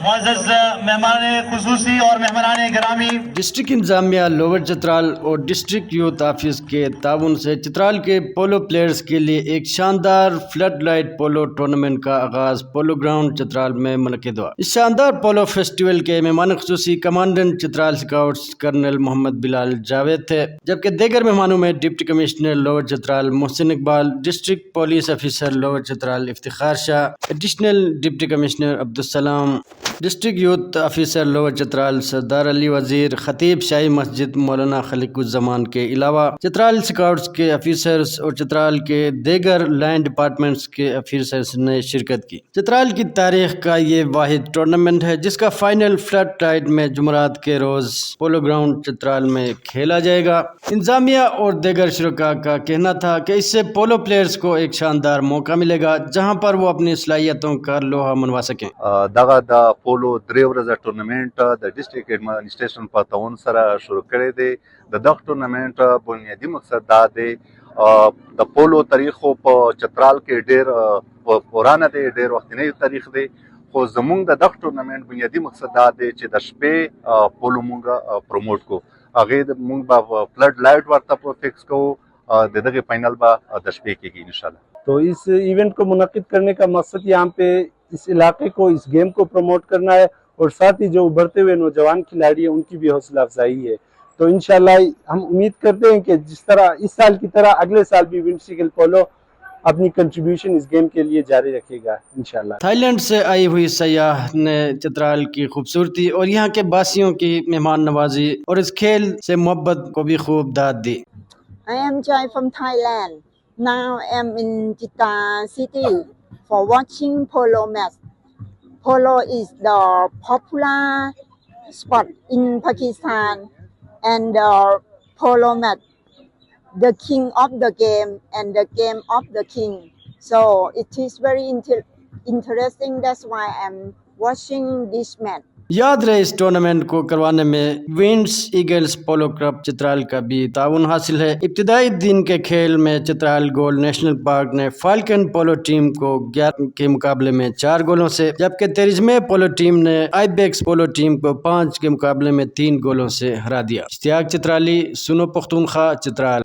मुअज़्ज़ज़ मेहमान खुसूसी और मेहमान गिरामी, डिस्ट्रिक्ट इंतजामिया लोअर चित्राल और डिस्ट्रिक्ट यूथ ऑफिस के ताउन से चित्राल के पोलो प्लेयर्स के लिए एक शानदार फ्लड लाइट पोलो टूर्नामेंट का आगाज पोलो ग्राउंड चित्राल में मुनक़िद हुआ। इस शानदार पोलो फेस्टिवल के मेहमान खुसूसी commandant Chitral scouts colonel Mohammad Bilal Javed थे, जबकि दीगर मेहमानों में deputy commissioner lower Chitral Mohsin Iqbal, district police officer lower Chitral Iftikhar Shah, additional deputy commissioner Abdul Salam, district youth officer lower Chitral Sardar Ali Wazir, खतीब शाही मस्जिद मौलाना खलीकुज़्ज़मान के अलावा चित्राल स्काउट्स के ऑफिसर्स और चित्राल के दीगर लाइन डिपार्टमेंट्स के ऑफिसर्स ने शिरकत की। चित्राल की तारीख का ये वाहिद टूर्नामेंट है जिसका फाइनल फ्लड टाइड में जुमरात के रोज पोलो ग्राउंड चित्राल में खेला जाएगा। इंतजामिया और दीगर शुरका का कहना था कि इससे पोलो प्लेयर्स को एक शानदार मौका मिलेगा जहां पर वो अपनी सलाहियतों का लोहा मनवा सकें। دغه د پولو درې ورځې ټورنمنت د ډیسټریکټ ایڈمنسټریشن په تعاون سره شروع کړی دی. د دغه ټورنمنت بنیادی مقصد دا دی د پولو تاریخ په چترال کې ډیر پرانه دی، ډیر وختنی تاریخ دی، خو زمونږ د دغه ټورنمنت بنیادی مقصد دا دی چې د شپې پولو مونږ پروموټ کو. هغه مونږ به فلډ لایټ ورته فکس کوو، د دغه فائنل به د شپې کېږي انشاءالله. तो इस इवेंट को मुनक्किद करने का मकसद यहाँ पे इस इलाके को, इस गेम को प्रमोट करना है और साथ ही जो उभरते हुए नौजवान खिलाड़ी हैं उनकी भी हौसला अफजाई है। तो इंशाल्लाह हम उम्मीद करते हैं कि जिस तरह इस साल की तरह अगले साल भी विंडशीकल पोलो अपनी कंट्रीब्यूशन इस गेम के लिए जारी रखेगा इंशाल्लाह। थाईलैंड से आई हुई सयाह ने चित्राल की खूबसूरती और यहाँ के बासियों की मेहमान नवाजी और इस खेल से मोहब्बत को भी खूब दाद दी। I am Joy from Thailand. Now I am in Chitta city for watching polo match. Polo is the popular sport in Pakistan, and polo match, the king of the game and the game of the king. So it is very interesting. That's why I'm watching this match. याद रहे इस tournament को करवाने में winds eagles पोलो club Chitral का भी ताउन हासिल है। इब्तिदाई दिन के खेल में चित्राल गोल्ड नेशनल पार्क ने फाल्कन पोलो टीम को 11 के मुकाबले में 4 गोलों से, जबकि तेरिज्मे पोलो टीम ने आईबेक्स पोलो टीम को 5 के मुकाबले में 3 गोलों से हरा दिया। इश्तियाक चित्राली, सुनो पुख्तूनख्वा, चित्राल।